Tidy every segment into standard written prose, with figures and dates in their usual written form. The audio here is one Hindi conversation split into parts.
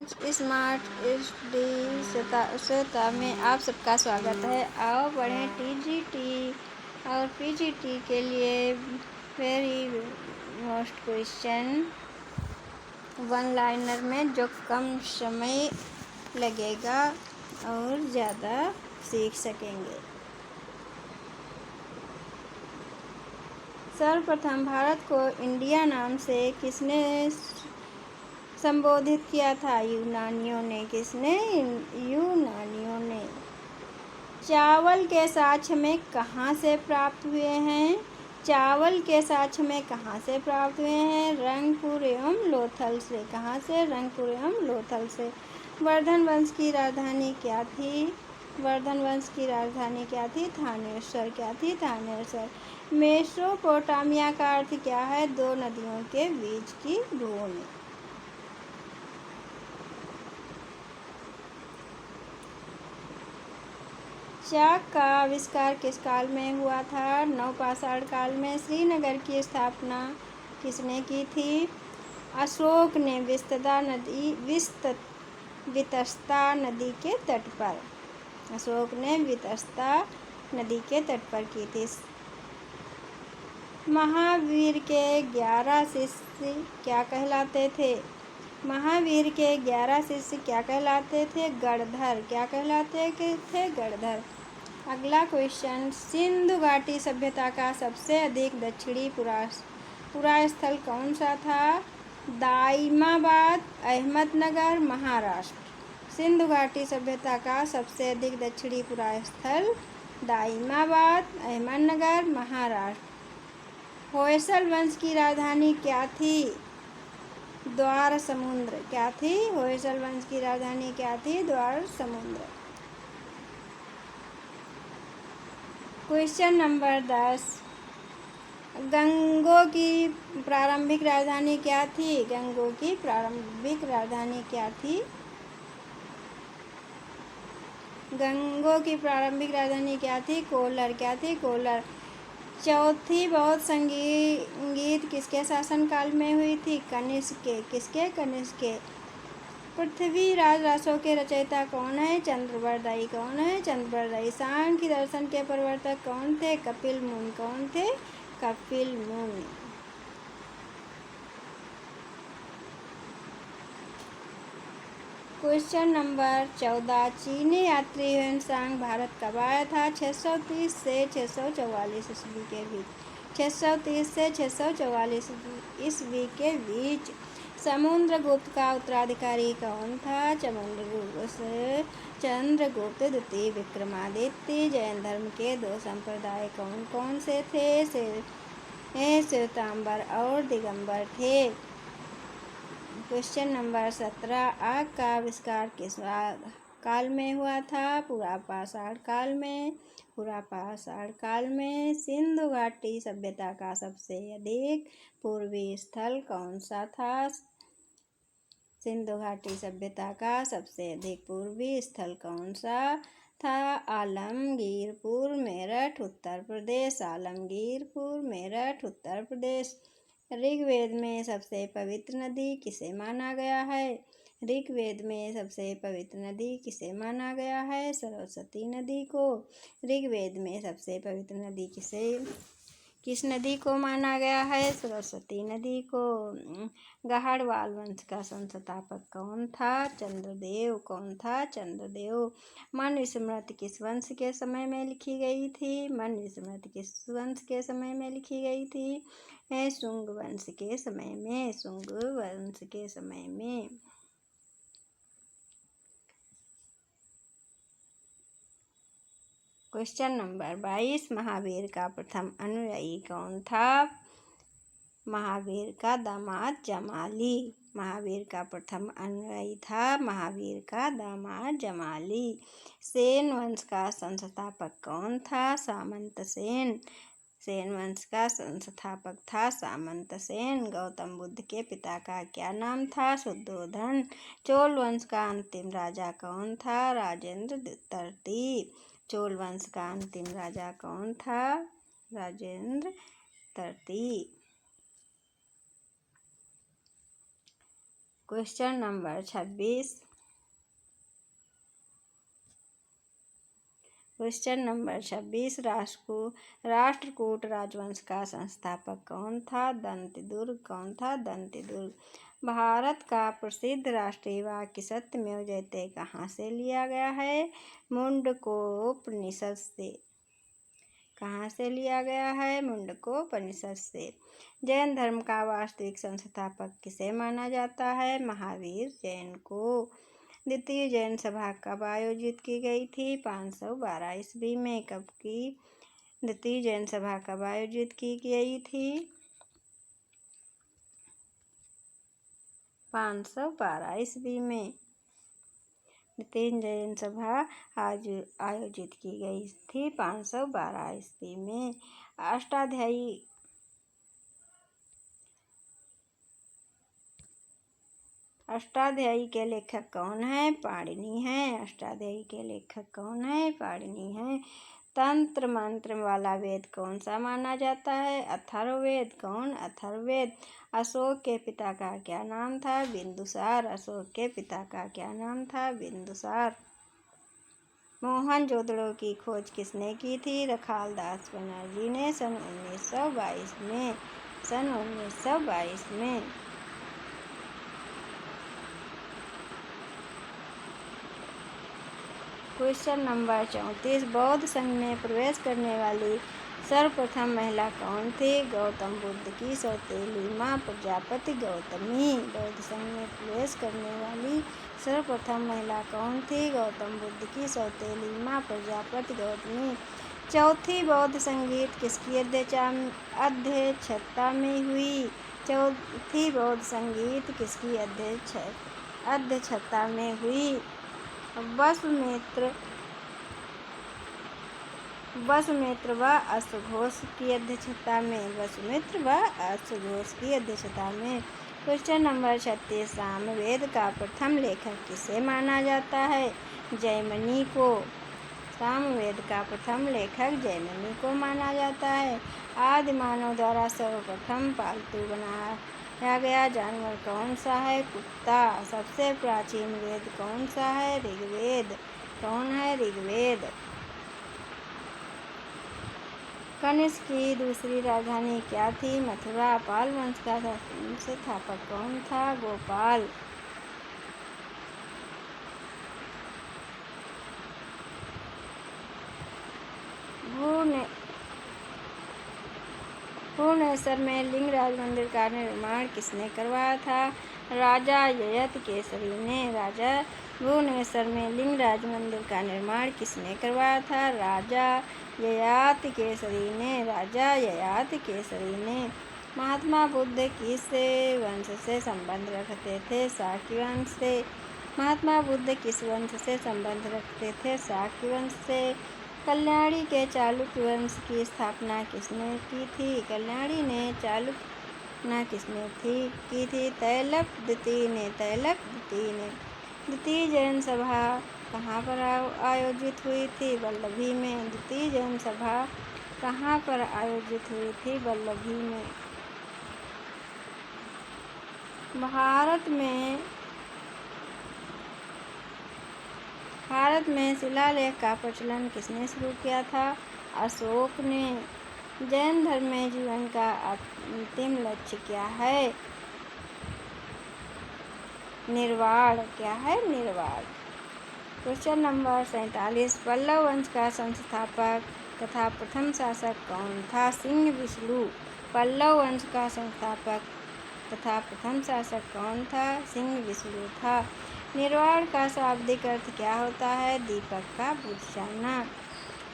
स्मार्ट स्टडी सता में आप सबका स्वागत है। आओ पढ़ें टीजीटी और पीजीटी के लिए very most question one liner में जो कम समय लगेगा और ज़्यादा सीख सकेंगे। सर्वप्रथम भारत को इंडिया नाम से किसने संबोधित किया था? यूनानियों ने। किसने? यूनानियों ने। चावल के साक्ष्य में कहाँ से प्राप्त हुए हैं? चावल के साक्ष्य में कहाँ से प्राप्त हुए हैं? रंगपुर एवं लोथल से। कहाँ से? रंगपुर एवं लोथल से। वर्धन वंश की राजधानी क्या थी? वर्धन वंश की राजधानी क्या थी? थानेश्वर। क्या थी? थानेश्वर। मेसोपोटामिया का अर्थ क्या है? दो नदियों के बीच की भूमि। चाक का आविष्कार किस काल में हुआ था? नवपाषाण काल में। श्रीनगर की स्थापना किसने की थी? अशोक ने वितस्ता नदी के तट पर। अशोक ने वितस्ता नदी के तट पर की थी। महावीर के 11 शिष्य क्या कहलाते थे? महावीर के 11 शिष्य क्या कहलाते थे? गणधर। क्या कहलाते थे? गणधर। अगला क्वेश्चन, सिंधु घाटी सभ्यता का सबसे अधिक दक्षिणी पुरा स्थल कौन सा था? दाइमाबाद, अहमदनगर, महाराष्ट्र। सिंधु घाटी सभ्यता का सबसे अधिक दक्षिणी पुरा स्थल दाइमाबाद, अहमदनगर, महाराष्ट्र। होयसल वंश की राजधानी क्या थी? द्वार समुद्र। क्या थी? होयसल वंश की राजधानी क्या थी? द्वार समुद्र। क्वेश्चन नंबर 10, गंगों की प्रारंभिक राजधानी क्या थी? गंगों की प्रारंभिक राजधानी क्या थी? गंगों की प्रारंभिक राजधानी क्या थी? कोलर। क्या थी? कोलर। चौथी बौद्ध संगीत किसके शासनकाल में हुई थी? कनिष्क के। किसके? कनिष्क के। पृथ्वीराज रासों के रचयिता कौन है? चंद्रवरदायी। कौन है? चंद्रवरदायी। सांख्य दर्शन के प्रवर्तक कौन थे? कपिल मुनि। कौन थे? कपिल मुनि। क्वेश्चन नंबर 14, चीनी यात्री ह्वेनसांग भारत कब आया था? 630 से 644 ईस्वी के बीच। 630 से 644 ईस्वी के बीच। समुद्रगुप्त का उत्तराधिकारी कौन था? चंद्रगुप्त द्वितीय। विक्रमादित्य। जैन धर्म के दो संप्रदाय कौन कौन से थे? श्वेतांबर और दिगंबर थे। क्वेश्चन नंबर 17, आग का आविष्कार किस काल में हुआ था? पुरापाषाण काल में। पुरापाषाण काल में। सिंधु घाटी सभ्यता का सबसे अधिक पूर्वी स्थल कौन सा था? सिंधु घाटी सभ्यता का सबसे अधिक पूर्वी स्थल कौन सा था? आलमगीरपुर, मेरठ, उत्तर प्रदेश। आलमगीरपुर, मेरठ, उत्तर प्रदेश। ऋग्वेद में सबसे पवित्र नदी किसे माना गया है? ऋग्वेद में सबसे पवित्र नदी किसे माना गया है? सरस्वती नदी को। ऋग्वेद में सबसे पवित्र नदी किस नदी को माना गया है? सरस्वती नदी को। गहड़वाल वंश का संस्थापक कौन था? चंद्रदेव। कौन था? चंद्रदेव। मनुस्मृति किस वंश के समय में लिखी गई थी? मनुस्मृति किस वंश के समय में लिखी गई थी? शुंग वंश के समय में। शुंग वंश के समय में। क्वेश्चन नंबर 22, महावीर का प्रथम अनुयायी कौन था? महावीर का दामाद जमाली। महावीर का प्रथम अनुयायी था महावीर का दामाद जमाली। सेन वंश का संस्थापक कौन था? सामंत सेन। सेन वंश का संस्थापक था सामंत सेन। गौतम बुद्ध के पिता का क्या नाम था? शुद्धोधन। चोल वंश का अंतिम राजा कौन था? राजेंद्र तृतीय। चोल वंश का अंतिम राजा कौन था? राजेंद्र तृतीय। Question number 26। Question number 26। Rashtrakuta राजवंश का संस्थापक कौन था? दंतिदुर्ग। कौन था? दंतिदुर्ग। भारत का प्रसिद्ध राष्ट्रीय वाक्य सत्यमेव जयते कहाँ से लिया गया है? मुंडकोपनिषद से। कहाँ से लिया गया है? मुंडकोपनिषद से। जैन धर्म का वास्तविक संस्थापक किसे माना जाता है? महावीर जैन को। द्वितीय जैन सभा कब आयोजित की गई थी? 512 ईस्वी में। कब की? द्वितीय जैन सभा कब आयोजित की गई थी? 512 ईस्वी में द्वितीय जैन सभा आज आयोजित की गई थी 512 ईस्वी में। अष्टाध्यायी के लेखक कौन है? पाणिनि है। अष्टाध्यायी के लेखक कौन है? पाणिनि है। तंत्र मंत्र वाला वेद कौन सा माना जाता है? अथर्ववेद। कौन? अथर्ववेद। अशोक के पिता का क्या नाम था? बिंदुसार। अशोक के पिता का क्या नाम था? बिंदुसार। मोहनजोदड़ो की खोज किसने की थी? रखालदास बनर्जी ने सन 1922 में। सन 1922 में। Question number 34। बौद्ध संघ में प्रवेश करने वाली सर्वप्रथम महिला कौन थी? गौतम बुद्ध की सौतेली माँ प्रजापति गौतमी। बौद्ध संघ में प्रवेश करने वाली सर्वप्रथम महिला कौन थी? गौतम बुद्ध की सौतेली माँ प्रजापति गौतमी। चौथी बौद्ध संगीत किसकी अध्यक्षता में हुई? चौथी बौद्ध संगीत किसकी अध्यक्षता में हुई? वसुमित्र व अश्वघोष की अध्यक्षता में। वसुमित्र व अश्वघोष की अध्यक्षता में। Question number 36। सामवेद का प्रथम लेखक किसे माना जाता है? जैमिनि को। सामवेद का प्रथम लेखक जैमिनि को माना जाता है। आदि मानव द्वारा सर्वप्रथम पालतू बनाया गया जानवर कौन सा है? कुत्ता। सबसे प्राचीन वेद कौन सा है? ऋग्वेद। कौन है? ऋग्वेद। कनिष्क की दूसरी राजधानी क्या थी? मथुरा। पाल वंश का संस्थापक कौन था? गोपाल। भुवनेश्वर में लिंगराज मंदिर का निर्माण किसने करवाया था? राजा ययाति केसरी ने। राजा भुवनेश्वर में लिंगराज मंदिर का निर्माण किसने करवाया था? राजा ययाति केसरी ने। राजा ययाति केसरी ने। महात्मा बुद्ध किस वंश से संबंध रखते थे? शाक्य वंश से। महात्मा बुद्ध किस वंश से संबंध रखते थे? शाक्य वंश से। कल्याणी के चालुक्य वंश की स्थापना किसने की थी? कल्याणी ने। चालुक्य किसने की थी? तैलप द्वितीय ने। तैलप द्वितीय ने। द्वितीय जैन सभा कहाँ पर आयोजित हुई थी? वल्लभी में। द्वितीय जैन सभा कहाँ पर आयोजित हुई थी? वल्लभी में। भारत में शिलालेख का प्रचलन किसने शुरू किया था? अशोक ने। जैन धर्म में जीवन का अंतिम लक्ष्य क्या है? निर्वाण। क्या है? निर्वाण। Question number 47। पल्लव वंश का संस्थापक तथा प्रथम शासक कौन था? सिंहविष्णु। पल्लव वंश का संस्थापक तथा प्रथम शासक कौन था? सिंहविष्णु था। निर्वाण का शाब्दिक अर्थ क्या होता है? दीपक का बुझाना।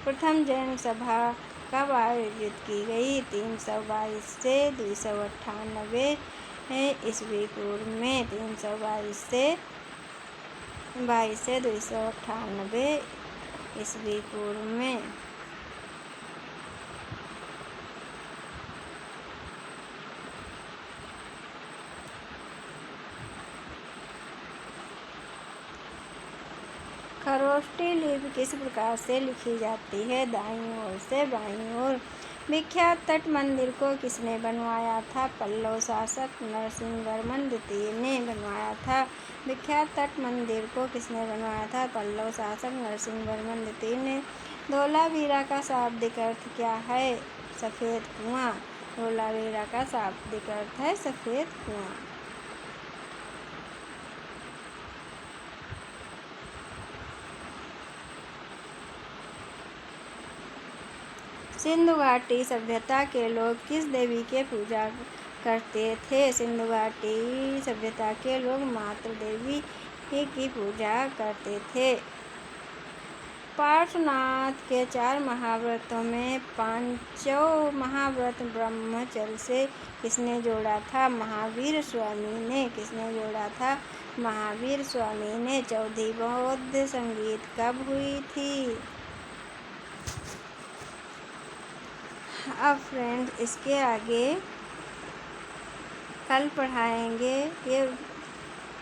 प्रथम जैन सभा कब आयोजित की गई? 322 से 298 ईस्वी पूर्व में। 322 से 298 ईस्वी पूर्व में। खरोष्ठी लिपि किस प्रकार से लिखी जाती है? दाईं ओर से बाईं ओर। विख्यात तट मंदिर को किसने बनवाया था? पल्लव शासक नरसिंहवर्मन द्वितीय ने बनवाया था। विख्यात तट मंदिर को किसने बनवाया था? पल्लव शासक नरसिंहवर्मन द्वितीय ने। धोलावीरा का शाब्दिक अर्थ क्या है? सफ़ेद कुआं। धोलावीरा का शाब्दिक अर्थ है सफ़ेद कुआं। सिंधु घाटी सभ्यता के लोग किस देवी के पूजा करते थे? सिंधु घाटी सभ्यता के लोग मातृ देवी की पूजा करते थे। पार्श्वनाथ के 4 महाव्रतों में पांचों महाव्रत ब्रह्मचर्य से किसने जोड़ा था? महावीर स्वामी ने। किसने जोड़ा था? महावीर स्वामी ने। चौथी बौद्ध संगीत कब हुई थी? अब फ्रेंड इसके आगे कल पढ़ाएंगे। ये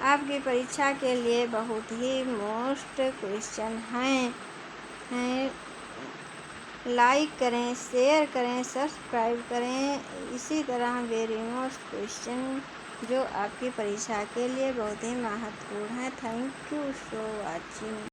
आपकी परीक्षा के लिए बहुत ही मोस्ट क्वेश्चन हैं। लाइक करें, शेयर करें, सब्सक्राइब करें। इसी तरह वेरी मोस्ट क्वेश्चन जो आपकी परीक्षा के लिए बहुत ही महत्वपूर्ण है। Thank you for watching.